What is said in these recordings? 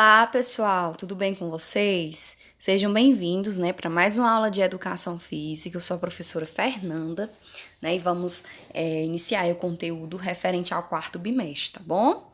Olá, pessoal, tudo bem com vocês? Sejam bem-vindos, para mais uma aula de educação física. Eu sou a professora Fernanda, e vamos iniciar aí o conteúdo referente ao quarto bimestre, tá bom?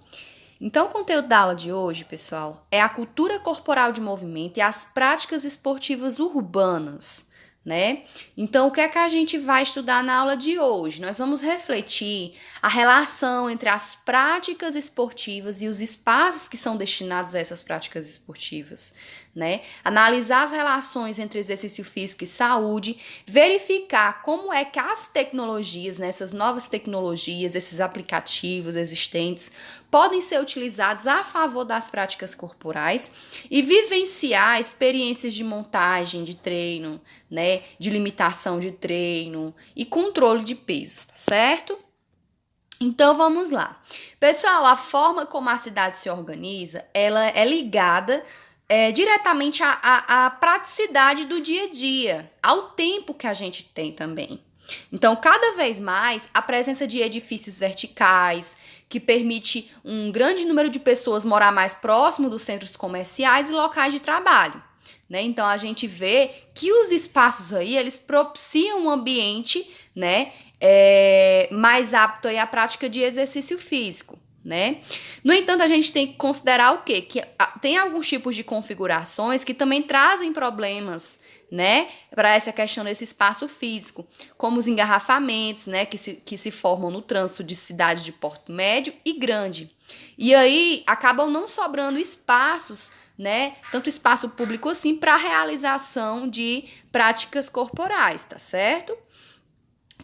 Então, o conteúdo da aula de hoje, pessoal, é a cultura corporal de movimento e as práticas esportivas urbanas, né? Então, o que é que a gente vai estudar na aula de hoje? Nós vamos refletir a relação entre as práticas esportivas e os espaços que são destinados a essas práticas esportivas, né? Analisar as relações entre exercício físico e saúde, verificar como é que as tecnologias, né, essas novas tecnologias, esses aplicativos existentes, podem ser utilizados a favor das práticas corporais e vivenciar experiências de montagem de treino, né, de limitação de treino e controle de pesos, tá certo? Então vamos lá. Pessoal, a forma como a cidade se organiza, ela é ligada diretamente à praticidade do dia a dia, ao tempo que a gente tem também. Então, cada vez mais, a presença de edifícios verticais, que permite um grande número de pessoas morar mais próximo dos centros comerciais e locais de trabalho, né? Então, a gente vê que os espaços aí, eles propiciam um ambiente, né, mais apto aí à prática de exercício físico, né? No entanto, a gente tem que considerar o quê? Que tem alguns tipos de configurações que também trazem problemas, né, para essa questão desse espaço físico, como os engarrafamentos, né, que se formam no trânsito de cidades de porte médio e grande. E aí acabam não sobrando espaços, né, tanto espaço público assim, para a realização de práticas corporais, tá certo?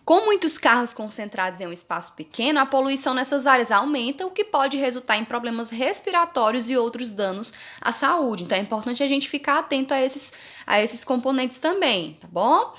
Com muitos carros concentrados em um espaço pequeno, a poluição nessas áreas aumenta, o que pode resultar em problemas respiratórios e outros danos à saúde. Então é importante a gente ficar atento a esses componentes também, tá bom?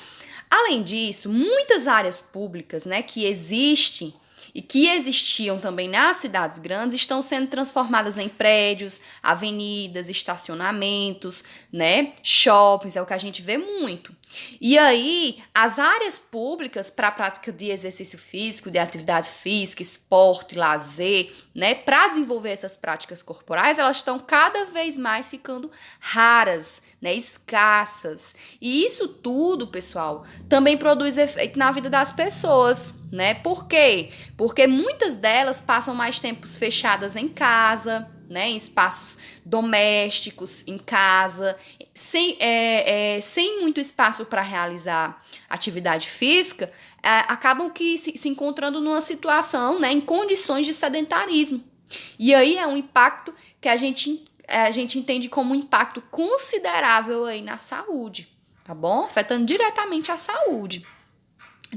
Além disso, muitas áreas públicas, né, que existem e que existiam também nas cidades grandes estão sendo transformadas em prédios, avenidas, estacionamentos, né, shoppings, é o que a gente vê muito. E aí, as áreas públicas para a prática de exercício físico, de atividade física, esporte, lazer, né, para desenvolver essas práticas corporais, elas estão cada vez mais ficando raras, né, escassas. E isso tudo, pessoal, também produz efeito na vida das pessoas, né? Por quê? Porque muitas delas passam mais tempos fechadas em casa, né, em espaços domésticos, em casa, sem muito espaço para realizar atividade física, acabam que se encontrando numa situação, né, em condições de sedentarismo. E aí é um impacto que a gente entende como um impacto considerável aí na saúde, tá bom? Afetando diretamente a saúde.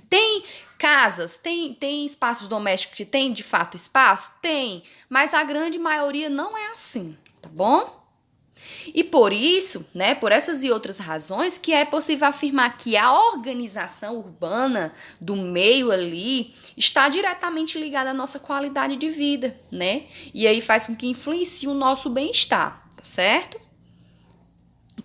Tem casas, tem espaços domésticos que tem de fato espaço? Tem, mas a grande maioria não é assim, tá bom? E por isso, né, por essas e outras razões, que é possível afirmar que a organização urbana do meio ali está diretamente ligada à nossa qualidade de vida, né? E aí faz com que influencie o nosso bem-estar, tá certo?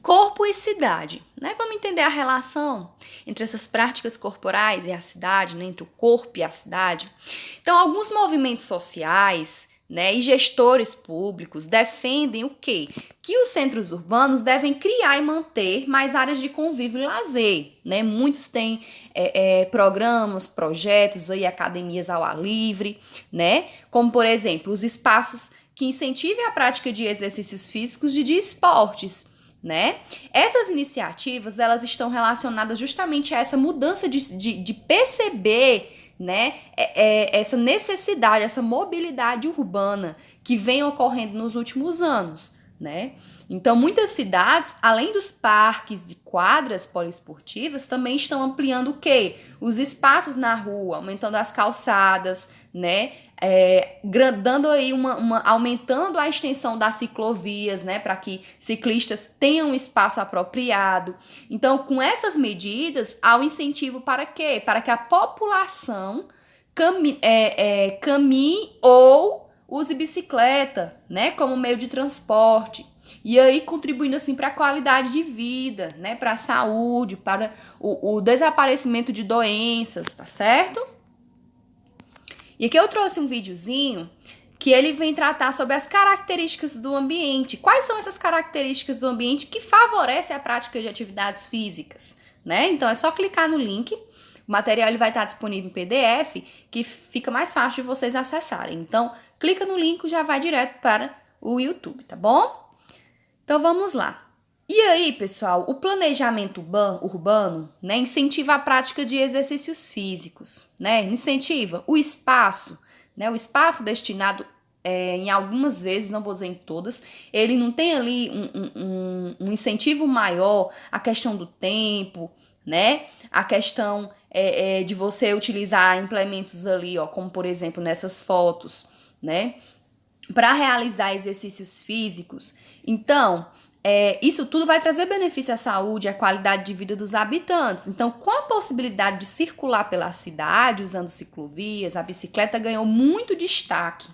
Corpo e cidade, né? Vamos entender a relação entre essas práticas corporais e a cidade, né? Entre o corpo e a cidade. Então, alguns movimentos sociais, né, e gestores públicos defendem o quê? Que os centros urbanos devem criar e manter mais áreas de convívio e lazer, né? Muitos têm programas, projetos e academias ao ar livre, né? Como, por exemplo, os espaços que incentivem a prática de exercícios físicos e de esportes, né? Essas iniciativas, elas estão relacionadas justamente a essa mudança de perceber, né, essa necessidade, essa mobilidade urbana que vem ocorrendo nos últimos anos, né? Então, muitas cidades, além dos parques de quadras poliesportivas, também estão ampliando o quê? Os espaços na rua, aumentando as calçadas, né? Dando aí aumentando a extensão das ciclovias, né, para que ciclistas tenham um espaço apropriado. Então, com essas medidas, há um incentivo para quê? Para que a população caminhe ou use bicicleta, né, como meio de transporte. E aí contribuindo assim para a qualidade de vida, né, para a saúde, para o desaparecimento de doenças, tá certo? E aqui eu trouxe um videozinho que ele vem tratar sobre as características do ambiente. Quais são essas características do ambiente que favorecem a prática de atividades físicas, né? Então é só clicar no link. O material ele vai estar disponível em PDF, que fica mais fácil de vocês acessarem. Então, clica no link e já vai direto para o YouTube, tá bom? Então vamos lá. E aí, pessoal, o planejamento urbano, né, incentiva a prática de exercícios físicos, né? Incentiva o espaço, né? O espaço destinado, em algumas vezes, não vou dizer em todas, ele não tem ali um incentivo maior à questão do tempo, né? A questão de você utilizar implementos ali, ó, como por exemplo nessas fotos, né? Para realizar exercícios físicos. Então, isso tudo vai trazer benefício à saúde e à qualidade de vida dos habitantes. Então, com a possibilidade de circular pela cidade usando ciclovias, a bicicleta ganhou muito destaque,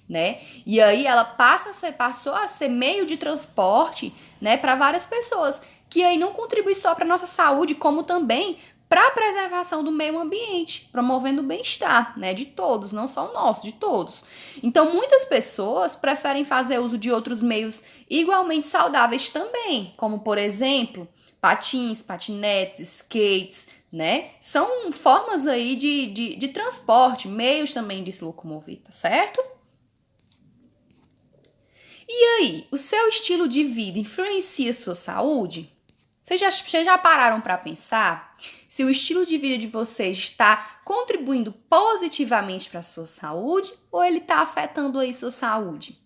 né? E aí ela passou a ser meio de transporte, né, para várias pessoas, que aí não contribui só para nossa saúde, como também para a preservação do meio ambiente, promovendo o bem-estar, né, de todos, não só o nosso, de todos. Então, muitas pessoas preferem fazer uso de outros meios igualmente saudáveis também, como, por exemplo, patins, patinetes, skates, né? São formas aí de transporte, meios também de se locomover, tá certo? E aí, o seu estilo de vida influencia a sua saúde? Vocês já pararam para pensar se o estilo de vida de vocês está contribuindo positivamente para a sua saúde ou ele está afetando aí sua saúde?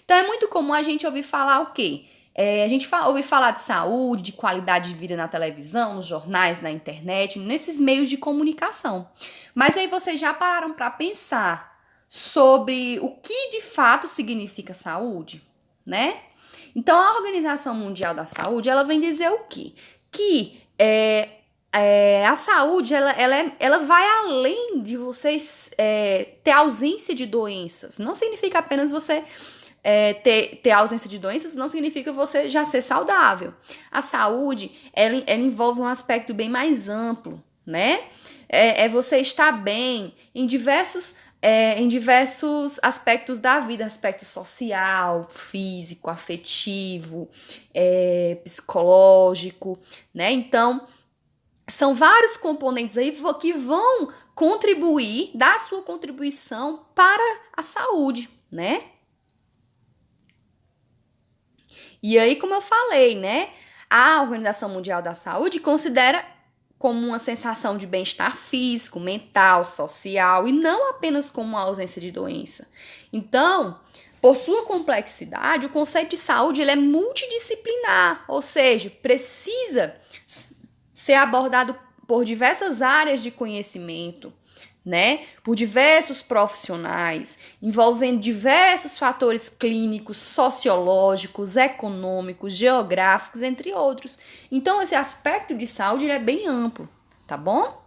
Então é muito comum a gente ouvir falar o quê? A gente ouve falar de saúde, de qualidade de vida na televisão, nos jornais, na internet, nesses meios de comunicação. Mas aí vocês já pararam para pensar sobre o que de fato significa saúde, né? Então, a Organização Mundial da Saúde, ela vem dizer o quê? Que a saúde, ela vai além de vocês ter ausência de doenças. Não significa apenas você ter ausência de doenças, não significa você já ser saudável. A saúde, ela envolve um aspecto bem mais amplo, né? Você estar bem em diversos aspectos da vida, aspecto social, físico, afetivo, psicológico, né? Então, são vários componentes aí que vão contribuir, dar sua contribuição para a saúde, né? E aí, como eu falei, né? A Organização Mundial da Saúde considera como uma sensação de bem-estar físico, mental, social e não apenas como uma ausência de doença. Então, por sua complexidade, o conceito de saúde ele é multidisciplinar, ou seja, precisa ser abordado por diversas áreas de conhecimento, né? Por diversos profissionais, envolvendo diversos fatores clínicos, sociológicos, econômicos, geográficos, entre outros. Então, esse aspecto de saúde ele é bem amplo, tá bom?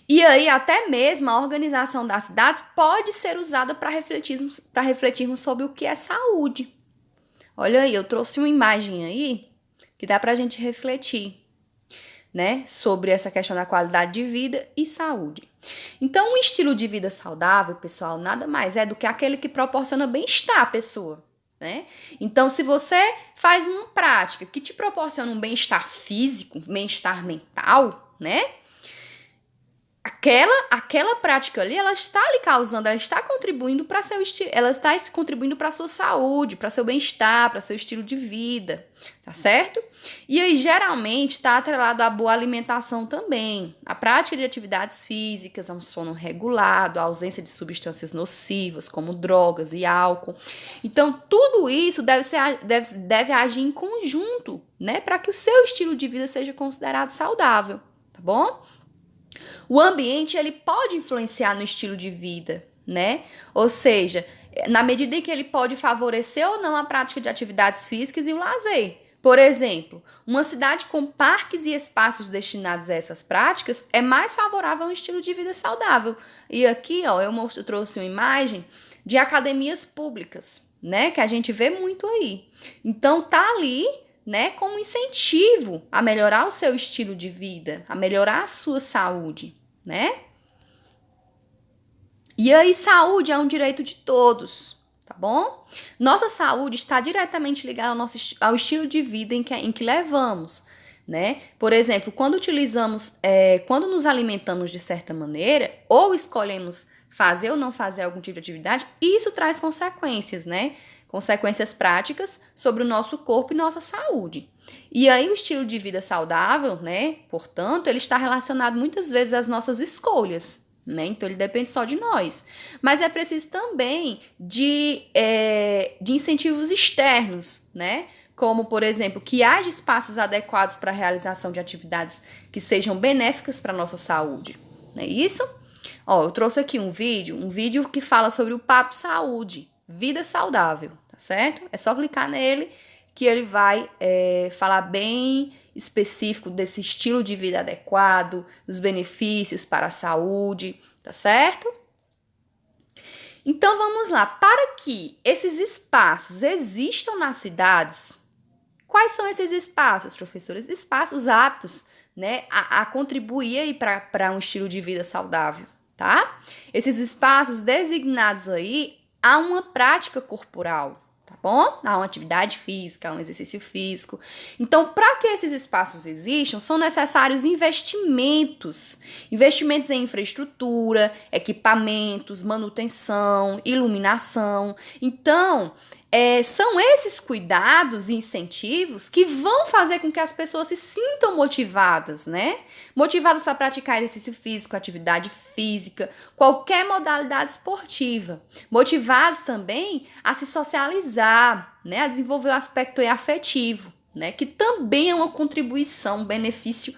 E aí, até mesmo a organização das cidades pode ser usada para refletirmos sobre o que é saúde. Olha aí, eu trouxe uma imagem aí que dá para a gente refletir, né, sobre essa questão da qualidade de vida e saúde. Então, um estilo de vida saudável, pessoal, nada mais é do que aquele que proporciona bem-estar à pessoa, né? Então, se você faz uma prática que te proporciona um bem-estar físico, bem-estar mental, né? Aquela prática ali, ela está lhe causando, ela está contribuindo para seu estilo, ela está contribuindo para sua saúde, para seu bem-estar, para seu estilo de vida, tá certo? E aí, geralmente, está atrelado à boa alimentação também, a prática de atividades físicas, a um sono regulado, a ausência de substâncias nocivas, como drogas e álcool. Então, tudo isso deve agir em conjunto, né, para que o seu estilo de vida seja considerado saudável, tá bom? O ambiente, ele pode influenciar no estilo de vida, né? Ou seja, na medida em que ele pode favorecer ou não a prática de atividades físicas e o lazer. Por exemplo, uma cidade com parques e espaços destinados a essas práticas é mais favorável a um estilo de vida saudável. E aqui, ó, eu trouxe uma imagem de academias públicas, né? Que a gente vê muito aí. Então, tá ali, né, como incentivo a melhorar o seu estilo de vida, a melhorar a sua saúde, né? E aí, saúde é um direito de todos, tá bom? Nossa saúde está diretamente ligada ao estilo de vida em que levamos, né? Por exemplo, quando nos alimentamos de certa maneira, ou escolhemos fazer ou não fazer algum tipo de atividade, isso traz consequências, né? Consequências práticas sobre o nosso corpo e nossa saúde. E aí o estilo de vida saudável, né? Portanto, ele está relacionado muitas vezes às nossas escolhas, né? Então ele depende só de nós. Mas é preciso também de incentivos externos, né? Como, por exemplo, que haja espaços adequados para a realização de atividades que sejam benéficas para a nossa saúde. Não é isso? Ó, eu trouxe aqui um vídeo que fala sobre o Papo Saúde, vida saudável, tá certo? É só clicar nele que ele vai falar bem específico desse estilo de vida adequado, dos benefícios para a saúde, tá certo? Então vamos lá, para que esses espaços existam nas cidades, quais são esses espaços, professores? Espaços aptos, né, a contribuir aí para um estilo de vida saudável, tá? Esses espaços designados aí a uma prática corporal, tá bom? A uma atividade física, a um exercício físico. Então, para que esses espaços existam, são necessários investimentos em infraestrutura, equipamentos, manutenção, iluminação. Então, são esses cuidados e incentivos que vão fazer com que as pessoas se sintam motivadas, né? Motivadas para praticar exercício físico, atividade física, qualquer modalidade esportiva. Motivadas também a se socializar, né? A desenvolver o aspecto afetivo, né? Que também é uma contribuição, um benefício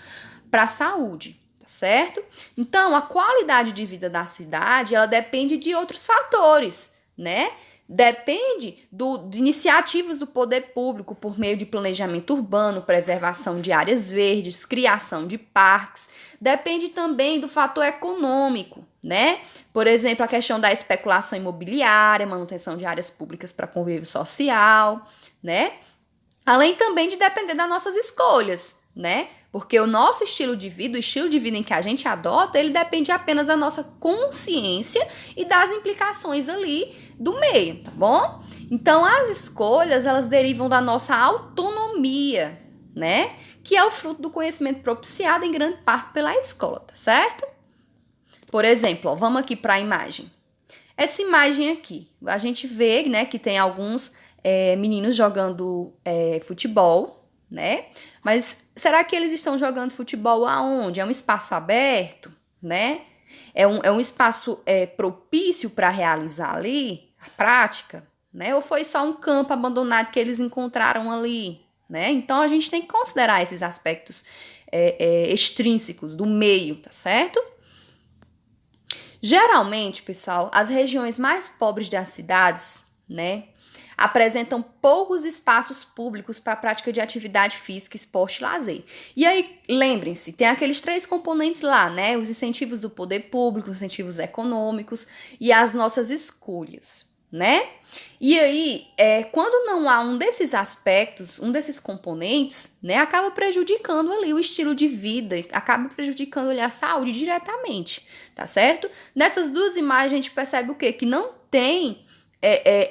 para a saúde, tá certo? Então, a qualidade de vida da cidade, ela depende de outros fatores, né? Depende de iniciativas do poder público por meio de planejamento urbano, preservação de áreas verdes, criação de parques. Depende também do fator econômico, né? Por exemplo, a questão da especulação imobiliária, manutenção de áreas públicas para convívio social, né? Além também de depender das nossas escolhas, né? Porque o nosso estilo de vida, o estilo de vida em que a gente adota, ele depende apenas da nossa consciência e das implicações ali do meio, tá bom? Então, as escolhas, elas derivam da nossa autonomia, né? Que é o fruto do conhecimento propiciado em grande parte pela escola, tá certo? Por exemplo, ó, vamos aqui para a imagem. Essa imagem aqui, a gente vê, né, que tem alguns meninos jogando futebol, né? Mas será que eles estão jogando futebol aonde? É um espaço aberto, né? É um espaço propício para realizar ali a prática, né? Ou foi só um campo abandonado que eles encontraram ali, né? Então a gente tem que considerar esses aspectos extrínsecos do meio, tá certo? Geralmente, pessoal, as regiões mais pobres das cidades, né, apresentam poucos espaços públicos para a prática de atividade física, esporte e lazer. E aí, lembrem-se, tem aqueles 3 componentes lá, né? Os incentivos do poder público, os incentivos econômicos e as nossas escolhas, né? E aí, quando não há um desses aspectos, um desses componentes, né, acaba prejudicando ali o estilo de vida, acaba prejudicando ali a saúde diretamente, tá certo? Nessas duas imagens a gente percebe o quê? Que não tem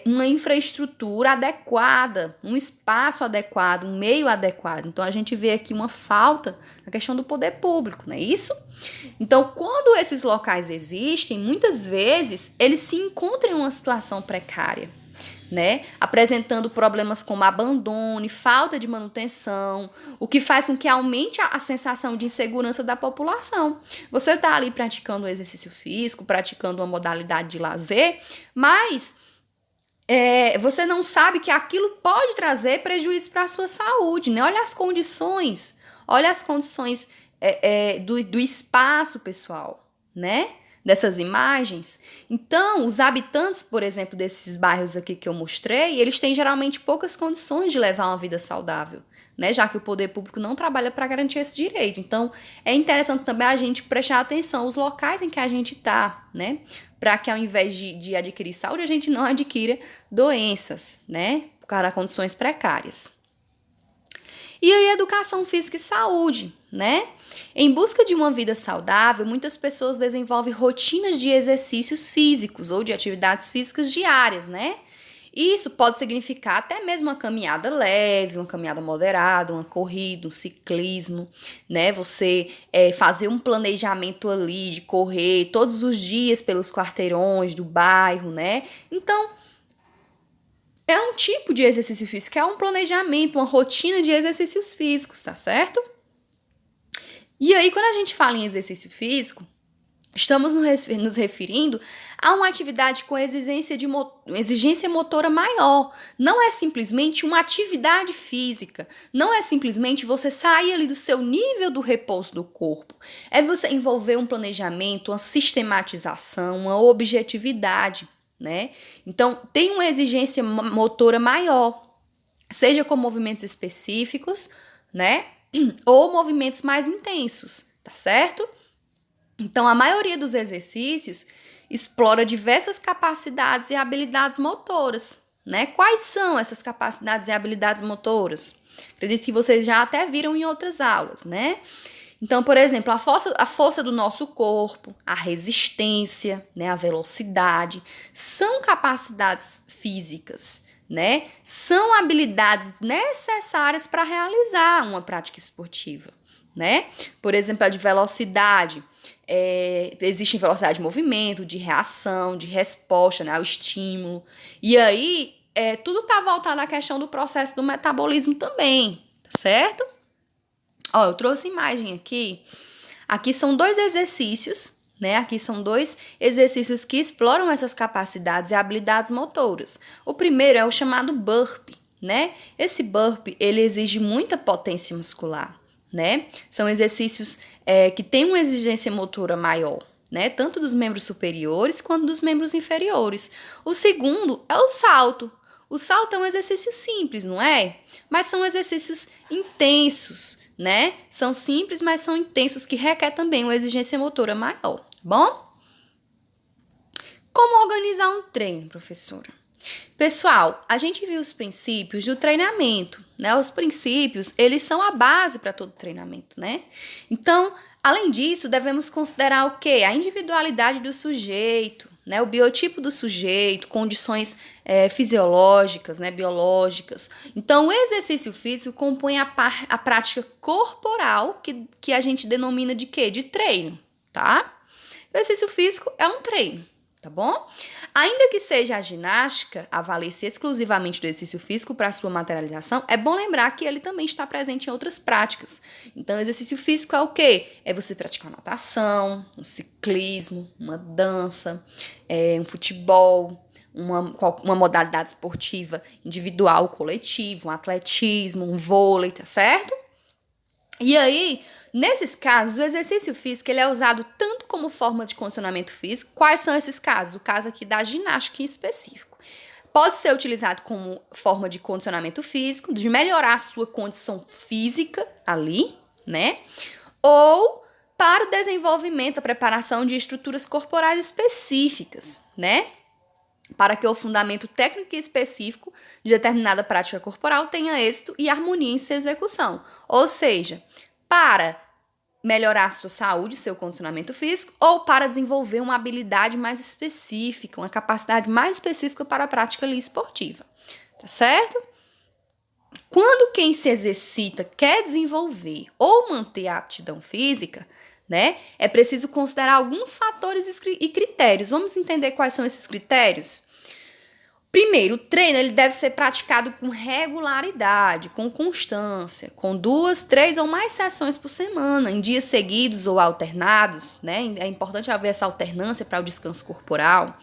uma infraestrutura adequada, um espaço adequado, um meio adequado. Então, a gente vê aqui uma falta na questão do poder público, não é isso? Então, quando esses locais existem, muitas vezes, eles se encontram em uma situação precária, né? Apresentando problemas como abandono e falta de manutenção, o que faz com que aumente a sensação de insegurança da população. Você está ali praticando um exercício físico, praticando uma modalidade de lazer, mas você não sabe que aquilo pode trazer prejuízo para a sua saúde, né? Olha as condições do espaço, pessoal, né? Dessas imagens. Então, os habitantes, por exemplo, desses bairros aqui que eu mostrei, eles têm geralmente poucas condições de levar uma vida saudável, né? Já que o poder público não trabalha para garantir esse direito. Então, é interessante também a gente prestar atenção aos locais em que a gente está, né? Para que ao invés de adquirir saúde, a gente não adquira doenças, né? Por causa de condições precárias. E aí, educação física e saúde, né? Em busca de uma vida saudável, muitas pessoas desenvolvem rotinas de exercícios físicos ou de atividades físicas diárias, né? Isso pode significar até mesmo uma caminhada leve, uma caminhada moderada, uma corrida, um ciclismo, né? Você fazer um planejamento ali de correr todos os dias pelos quarteirões do bairro, né? Então, é um tipo de exercício físico, é um planejamento, uma rotina de exercícios físicos, tá certo? E aí, quando a gente fala em exercício físico, estamos nos referindo a uma atividade com exigência motora maior. Não é simplesmente uma atividade física. Não é simplesmente você sair ali do seu nível do repouso do corpo. É você envolver um planejamento, uma sistematização, uma objetividade, né? Então, tem uma exigência motora maior, seja com movimentos específicos, né? Ou movimentos mais intensos, tá certo? Então, a maioria dos exercícios explora diversas capacidades e habilidades motoras, né? Quais são essas capacidades e habilidades motoras? Acredito que vocês já até viram em outras aulas, né? Então, por exemplo, a força do nosso corpo, a resistência, né, a velocidade, são capacidades físicas, né? São habilidades necessárias para realizar uma prática esportiva, né? Por exemplo, a de velocidade. Existe velocidade de movimento, de reação, de resposta, né, ao estímulo. E aí, tudo tá voltado à questão do processo do metabolismo também, tá certo? Ó, eu trouxe imagem aqui. Aqui são dois exercícios, né? Aqui são dois exercícios que exploram essas capacidades e habilidades motoras. O primeiro é o chamado burpee, né? Esse burpee, ele exige muita potência muscular, né? São exercícios que têm uma exigência motora maior, né? Tanto dos membros superiores quanto dos membros inferiores. O segundo é o salto. O salto é um exercício simples, não é? Mas são exercícios intensos, né? São simples, mas são intensos, que requer também uma exigência motora maior, bom? Como organizar um treino, professora? Pessoal, a gente viu os princípios do treinamento, né? Os princípios, eles são a base para todo treinamento, né? Então, além disso, devemos considerar o quê? A individualidade do sujeito, né? O biotipo do sujeito, condições fisiológicas, né? Biológicas. Então, o exercício físico compõe a prática corporal, que a gente denomina de quê? De treino, tá? O exercício físico é um treino, tá bom? Ainda que seja a ginástica, avalie-se exclusivamente do exercício físico para sua materialização, é bom lembrar que ele também está presente em outras práticas. Então, o exercício físico é o quê? É você praticar natação, um ciclismo, uma dança, um futebol, uma modalidade esportiva individual, coletiva, um atletismo, um vôlei, tá certo? E aí, nesses casos, o exercício físico ele é usado tanto como forma de condicionamento físico. Quais são esses casos? O caso aqui da ginástica em específico. Pode ser utilizado como forma de condicionamento físico, de melhorar a sua condição física ali, né? Ou para o desenvolvimento, a preparação de estruturas corporais específicas, né? Para que o fundamento técnico e específico de determinada prática corporal tenha êxito e harmonia em sua execução. Ou seja, para melhorar a sua saúde, seu condicionamento físico, ou para desenvolver uma habilidade mais específica, uma capacidade mais específica para a prática ali esportiva. Tá certo? Quando quem se exercita quer desenvolver ou manter a aptidão física, né, é preciso considerar alguns fatores e critérios. Vamos entender quais são esses critérios? Primeiro, o treino ele deve ser praticado com regularidade, com constância, com 2, 3 ou mais sessões por semana, em dias seguidos ou alternados, né? É importante haver essa alternância para o descanso corporal.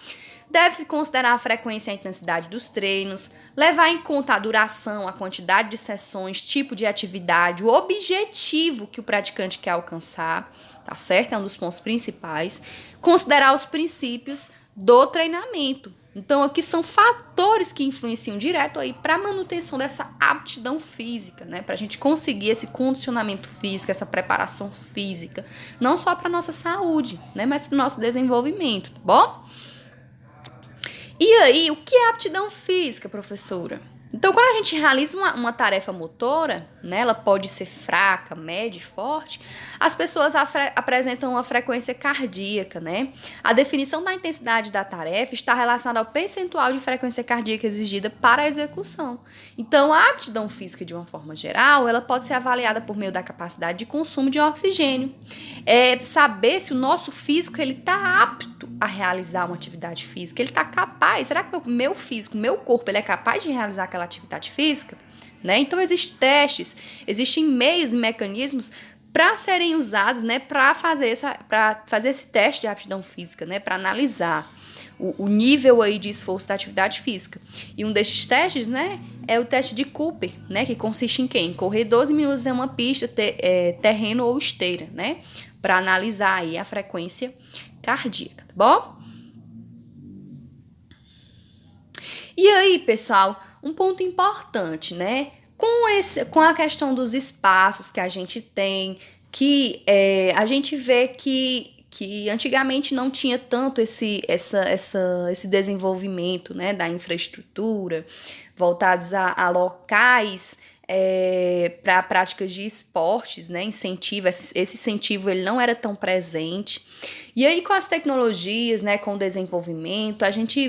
Deve-se considerar a frequência e a intensidade dos treinos, levar em conta a duração, a quantidade de sessões, tipo de atividade, o objetivo que o praticante quer alcançar, tá certo? É um dos pontos principais. Considerar os princípios do treinamento. Então, aqui são fatores que influenciam direto aí para a manutenção dessa aptidão física, né? Para a gente conseguir esse condicionamento físico, essa preparação física, não só para nossa saúde, né? Mas para o nosso desenvolvimento, tá bom? E aí, o que é aptidão física, professora? Então, quando a gente realiza uma tarefa motora, né, ela pode ser fraca, média e forte, as pessoas apresentam uma frequência cardíaca, né? A definição da intensidade da tarefa está relacionada ao percentual de frequência cardíaca exigida para a execução. Então, a aptidão física, de uma forma geral, ela pode ser avaliada por meio da capacidade de consumo de oxigênio. Saber se o nosso físico ele está apto a realizar uma atividade física, ele está capaz, será que o meu físico, meu corpo, ele é capaz de realizar aquela atividade física? Né? Então, existem testes, existem meios e mecanismos para serem usados, né, para fazer esse teste de aptidão física, né, para analisar o nível aí de esforço da atividade física. E um desses testes, né, é o teste de Cooper, né, que consiste em quê? Em correr 12 minutos em uma pista, terreno ou esteira, né, para analisar aí a frequência cardíaca, tá bom? E aí, pessoal, um ponto importante, né, com a questão dos espaços que a gente tem, que a gente vê que antigamente não tinha tanto esse desenvolvimento, né, da infraestrutura, voltados a locais para práticas de esportes, né, incentivo, esse incentivo ele não era tão presente. E aí, com as tecnologias, né, com o desenvolvimento, a gente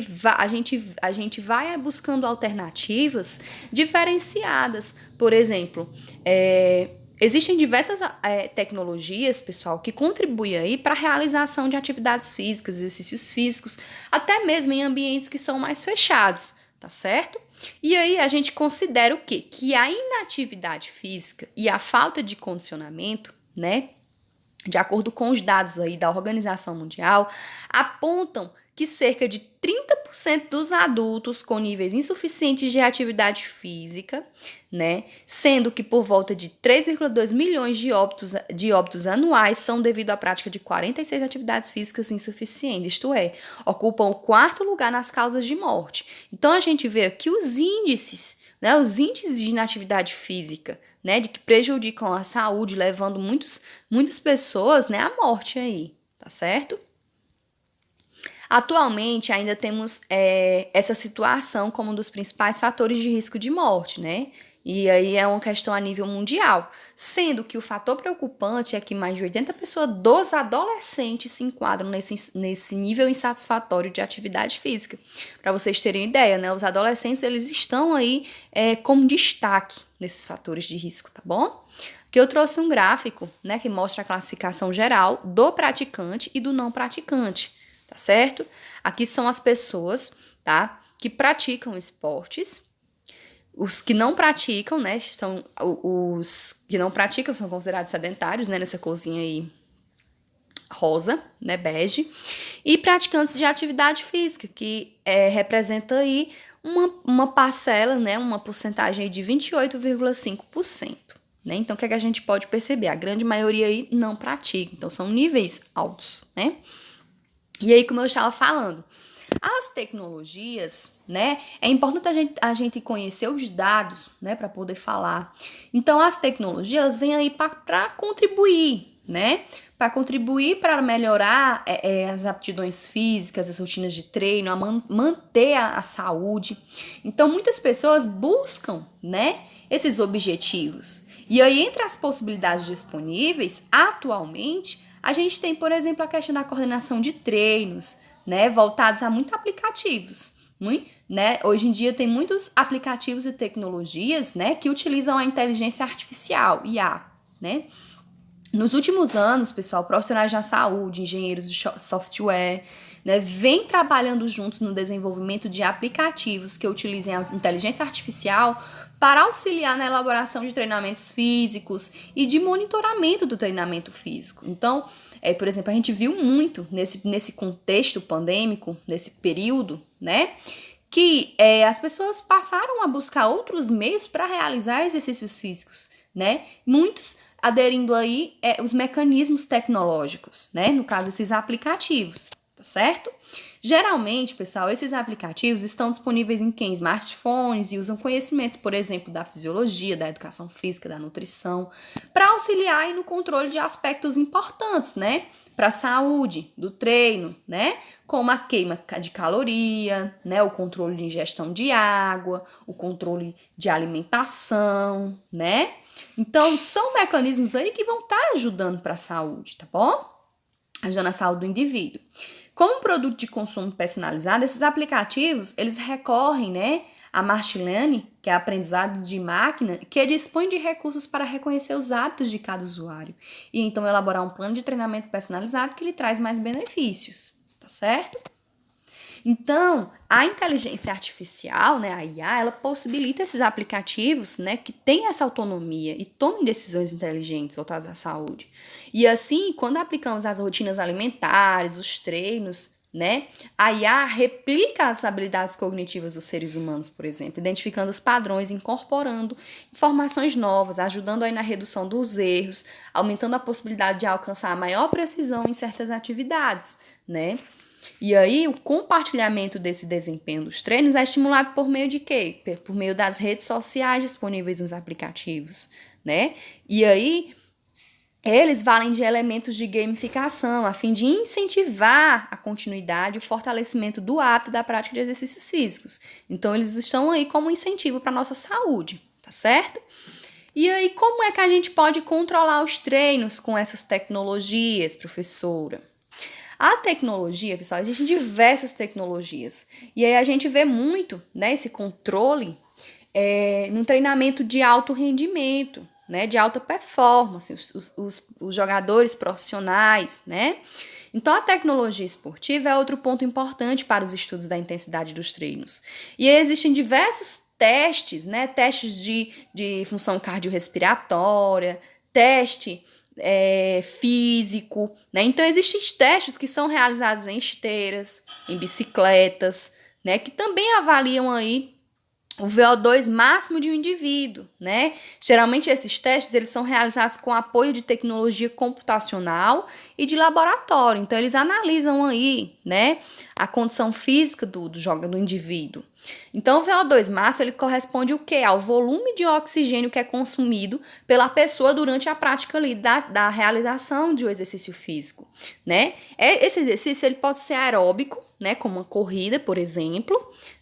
vai buscando alternativas diferenciadas. Por exemplo, existem diversas tecnologias, pessoal, que contribuem aí para a realização de atividades físicas, exercícios físicos, até mesmo em ambientes que são mais fechados, tá certo? E aí a gente considera o quê? Que a inatividade física e a falta de condicionamento, né, de acordo com os dados aí da Organização Mundial, apontam que cerca de 30% dos adultos com níveis insuficientes de atividade física, né, sendo que por volta de 3,2 milhões de óbitos anuais são devido à prática de 46 atividades físicas insuficientes, isto é, ocupam o 4º lugar nas causas de morte. Então a gente vê aqui os índices de inatividade física, né, de que prejudicam a saúde, levando muitas pessoas, né, à morte aí, tá certo? Atualmente, ainda temos essa situação como um dos principais fatores de risco de morte, né? E aí é uma questão a nível mundial, sendo que o fator preocupante é que mais de 80% dos adolescentes se enquadram nesse nível insatisfatório de atividade física. Para vocês terem ideia, né? Os adolescentes, eles estão aí como destaque nesses fatores de risco, tá bom? Aqui eu trouxe um gráfico, né, que mostra a classificação geral do praticante e do não praticante, tá certo? Aqui são as pessoas, tá, que praticam esportes. Os que não praticam, né, os que não praticam são considerados sedentários, né, nessa corzinha aí rosa, né, bege, e praticantes de atividade física, que representa aí uma parcela, né, uma porcentagem aí de 28,5%. Né? Então, o que é que a gente pode perceber? A grande maioria aí não pratica, então são níveis altos, né? E aí, como eu estava falando, as tecnologias, né? É importante a gente conhecer os dados, né? Para poder falar. Então, as tecnologias, elas vêm aí para contribuir, né? Para contribuir para melhorar as aptidões físicas, as rotinas de treino, a manter a saúde. Então, muitas pessoas buscam, né? Esses objetivos. E aí, entre as possibilidades disponíveis, atualmente, a gente tem, por exemplo, a questão da coordenação de treinos, né, voltados a muitos aplicativos, né? Hoje em dia tem muitos aplicativos e tecnologias, né, que utilizam a inteligência artificial, IA, né? Nos últimos anos, pessoal, profissionais da saúde, engenheiros de software, né, vêm trabalhando juntos no desenvolvimento de aplicativos que utilizem a inteligência artificial para auxiliar na elaboração de treinamentos físicos e de monitoramento do treinamento físico. Então, por exemplo, a gente viu muito nesse contexto pandêmico, nesse período, né, que as pessoas passaram a buscar outros meios para realizar exercícios físicos, né, muitos aderindo aí os mecanismos tecnológicos, né, no caso, esses aplicativos, tá certo? Geralmente, pessoal, esses aplicativos estão disponíveis em smartphones e usam conhecimentos, por exemplo, da fisiologia, da educação física, da nutrição, para auxiliar aí no controle de aspectos importantes, né, para a saúde do treino, né? Como a queima de caloria, né? O controle de ingestão de água, o controle de alimentação, né? Então, são mecanismos aí que vão estar ajudando para a saúde, tá bom? Ajudando a saúde do indivíduo. Como produto de consumo personalizado, esses aplicativos, eles recorrem, né, a machine learning, que é aprendizado de máquina, que dispõe de recursos para reconhecer os hábitos de cada usuário e então elaborar um plano de treinamento personalizado que lhe traz mais benefícios, tá certo? Então, a inteligência artificial, né, a IA, ela possibilita esses aplicativos, né, que têm essa autonomia e tomem decisões inteligentes voltadas à saúde. E assim, quando aplicamos as rotinas alimentares, os treinos, né, a IA replica as habilidades cognitivas dos seres humanos, por exemplo, identificando os padrões, incorporando informações novas, ajudando aí na redução dos erros, aumentando a possibilidade de alcançar a maior precisão em certas atividades, né? E aí, o compartilhamento desse desempenho dos treinos é estimulado por meio de quê? Por meio das redes sociais disponíveis nos aplicativos, né? E aí, eles valem de elementos de gamificação, a fim de incentivar a continuidade e o fortalecimento do hábito da prática de exercícios físicos. Então, eles estão aí como incentivo para a nossa saúde, tá certo? E aí, como é que a gente pode controlar os treinos com essas tecnologias, professora? A tecnologia, pessoal, existem diversas tecnologias. E aí a gente vê muito, né, esse controle no treinamento de alto rendimento, né, de alta performance, os jogadores profissionais, né? Então, a tecnologia esportiva é outro ponto importante para os estudos da intensidade dos treinos. E aí existem diversos testes, né? Testes de função cardiorrespiratória, teste físico, né? Então, existem testes que são realizados em esteiras, em bicicletas, né? Que também avaliam aí o VO2 máximo de um indivíduo, né? Geralmente esses testes eles são realizados com apoio de tecnologia computacional e de laboratório. Então eles analisam aí, né, a condição física do indivíduo. Então o VO2 máximo ele corresponde o quê? Ao volume de oxigênio que é consumido pela pessoa durante a prática ali da realização de um exercício físico, né? Esse exercício ele pode ser aeróbico, né, como uma corrida, por exemplo,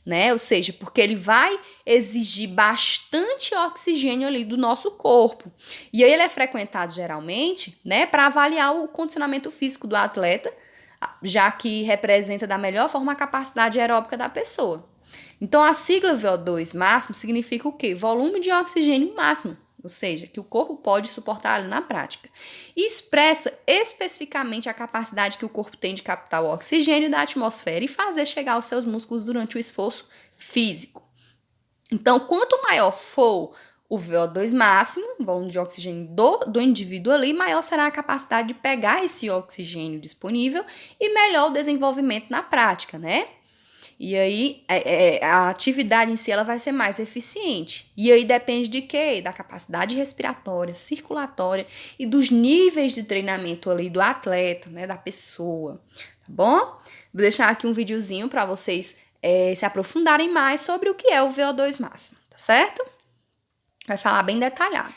né? Ou seja, porque ele vai exigir bastante oxigênio ali do nosso corpo. E aí ele é frequentado geralmente, né, para avaliar o condicionamento físico do atleta, já que representa da melhor forma a capacidade aeróbica da pessoa. Então a sigla VO2 máximo significa o quê? Volume de oxigênio máximo, ou seja, que o corpo pode suportar ali na prática. E expressa especificamente a capacidade que o corpo tem de captar o oxigênio da atmosfera e fazer chegar aos seus músculos durante o esforço físico. Então, quanto maior for o VO2 máximo, o volume de oxigênio do indivíduo ali, maior será a capacidade de pegar esse oxigênio disponível e melhor o desenvolvimento na prática, né? E aí, a atividade em si ela vai ser mais eficiente. E aí depende de quê? Da capacidade respiratória, circulatória e dos níveis de treinamento ali do atleta, né? Da pessoa, tá bom? Vou deixar aqui um videozinho para vocês se aprofundarem mais sobre o que é o VO2 máximo, tá certo? Vai falar bem detalhado.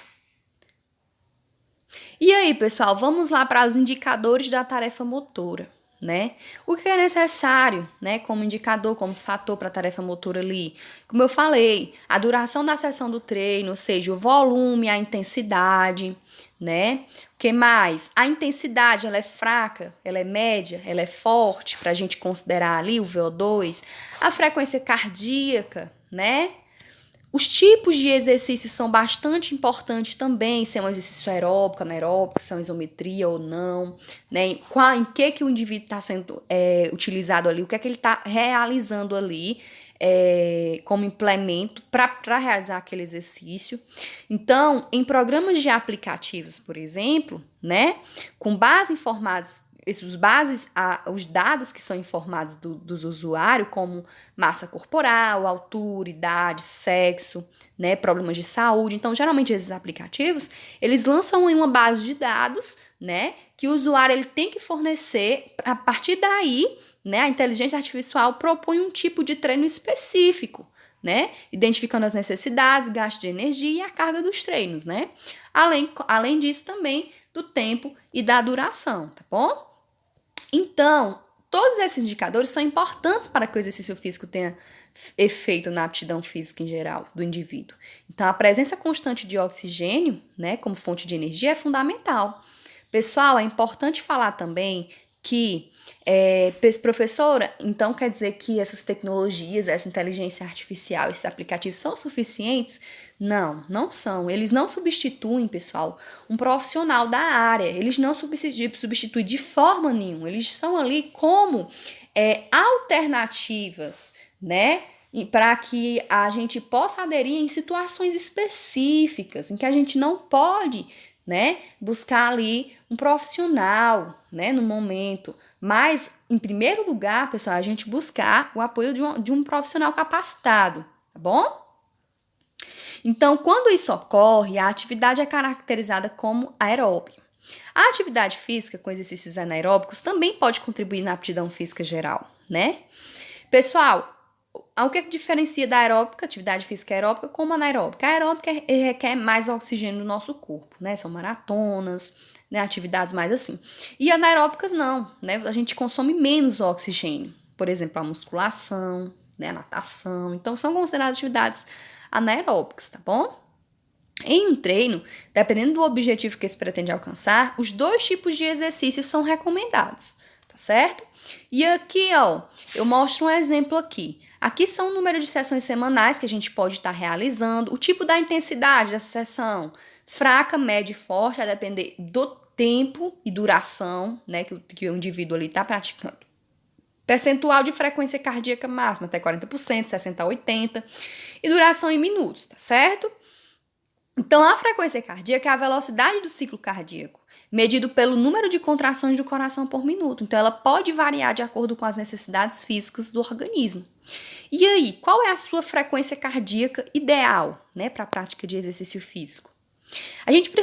E aí, pessoal, vamos lá para os indicadores da tarefa motora, né? O que é necessário, né, como indicador, como fator para a tarefa motora ali? Como eu falei, a duração da sessão do treino, ou seja, o volume, a intensidade, né? O que mais? A intensidade, ela é fraca, ela é média, ela é forte, para a gente considerar ali o VO2, a frequência cardíaca, né? Os tipos de exercícios são bastante importantes também, se é um exercício aeróbico, anaeróbico, se é uma isometria ou não, né? Em que o indivíduo está sendo utilizado ali, o que é que ele está realizando ali como implemento para realizar aquele exercício. Então, em programas de aplicativos, por exemplo, né, com base informadas os dados que são informados dos usuários, como massa corporal, altura, idade, sexo, né, problemas de saúde. Então, geralmente, esses aplicativos, eles lançam uma base de dados, né, que o usuário ele tem que fornecer. A partir daí, né, a inteligência artificial propõe um tipo de treino específico, né, identificando as necessidades, gasto de energia e a carga dos treinos, né. Além disso, também do tempo e da duração, tá bom? Então, todos esses indicadores são importantes para que o exercício físico tenha efeito na aptidão física em geral do indivíduo. Então, a presença constante de oxigênio, né, como fonte de energia é fundamental. Pessoal, é importante falar também que, professora, então quer dizer que essas tecnologias, essa inteligência artificial, esses aplicativos são suficientes? Não, não são. Eles não substituem, pessoal, um profissional da área. Eles não substituem de forma nenhuma. Eles estão ali como alternativas, né? Para que a gente possa aderir em situações específicas, em que a gente não pode, né, buscar ali um profissional, né, no momento. Mas, em primeiro lugar, pessoal, a gente buscar o apoio de um profissional capacitado, tá bom? Então, quando isso ocorre, a atividade é caracterizada como aeróbica. A atividade física com exercícios anaeróbicos também pode contribuir na aptidão física geral, né? Pessoal, o que diferencia da aeróbica, atividade física aeróbica, como anaeróbica? A aeróbica requer mais oxigênio no nosso corpo, né? São maratonas, né? Atividades mais assim. E anaeróbicas não, né? A gente consome menos oxigênio. Por exemplo, a musculação, né? A natação. Então, são consideradas atividades anaeróbicas, tá bom? Em um treino, dependendo do objetivo que se pretende alcançar, os dois tipos de exercícios são recomendados, tá certo? E aqui, ó, eu mostro um exemplo aqui. Aqui são o número de sessões semanais que a gente pode estar realizando, o tipo da intensidade dessa sessão, fraca, média e forte, a depender do tempo e duração, né, que o indivíduo ali está praticando. Percentual de frequência cardíaca máxima, até 40%, 60% a 80%, e duração em minutos, tá certo? Então, a frequência cardíaca é a velocidade do ciclo cardíaco, medido pelo número de contrações do coração por minuto. Então, ela pode variar de acordo com as necessidades físicas do organismo. E aí, qual é a sua frequência cardíaca ideal, né, para a prática de exercício físico?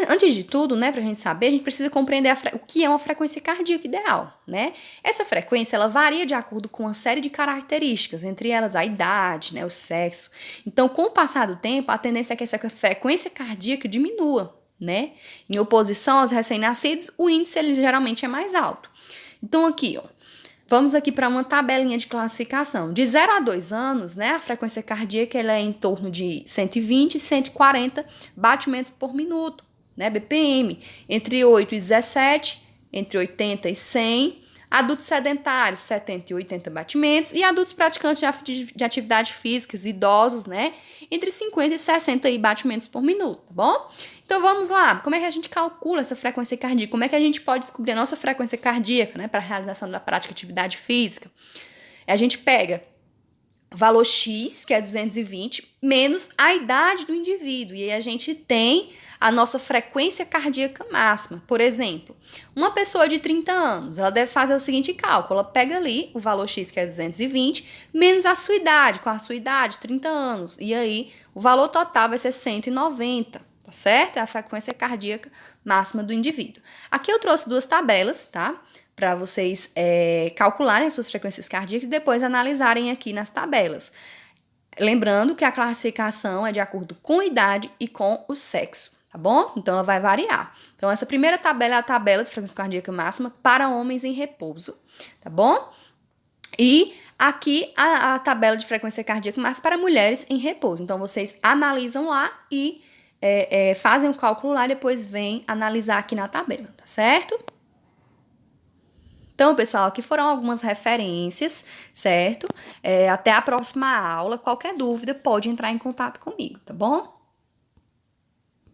Antes de tudo, né, pra gente saber, a gente precisa compreender o que é uma frequência cardíaca ideal, né? Essa frequência, ela varia de acordo com uma série de características, entre elas a idade, né, o sexo. Então, com o passar do tempo, a tendência é que essa frequência cardíaca diminua, né? Em oposição aos recém-nascidos, o índice, ele geralmente é mais alto. Então, aqui, ó, vamos aqui para uma tabelinha de classificação. De 0 a 2 anos, né, a frequência cardíaca ela é em torno de 120 e 140 batimentos por minuto, né, BPM. Entre 8 e 17, entre 80 e 100. Adultos sedentários, 70 e 80 batimentos. E adultos praticantes de atividade física, idosos, né, entre 50 e 60 batimentos por minuto, tá bom? Então vamos lá, como é que a gente calcula essa frequência cardíaca? Como é que a gente pode descobrir a nossa frequência cardíaca, né, para a realização da prática de atividade física? A gente pega o valor X, que é 220, menos a idade do indivíduo, e aí a gente tem a nossa frequência cardíaca máxima. Por exemplo, uma pessoa de 30 anos, ela deve fazer o seguinte cálculo, ela pega ali o valor X, que é 220, menos a sua idade, com a sua idade, 30 anos, e aí o valor total vai ser 190. Tá certo? É a frequência cardíaca máxima do indivíduo. Aqui eu trouxe duas tabelas, tá? Para vocês calcularem as suas frequências cardíacas e depois analisarem aqui nas tabelas. Lembrando que a classificação é de acordo com a idade e com o sexo, tá bom? Então ela vai variar. Então essa primeira tabela é a tabela de frequência cardíaca máxima para homens em repouso, tá bom? E aqui a tabela de frequência cardíaca máxima para mulheres em repouso. Então vocês analisam lá e fazem o cálculo lá e depois vêm analisar aqui na tabela, tá certo? Então, pessoal, aqui foram algumas referências, certo? Até a próxima aula. Qualquer dúvida pode entrar em contato comigo, tá bom?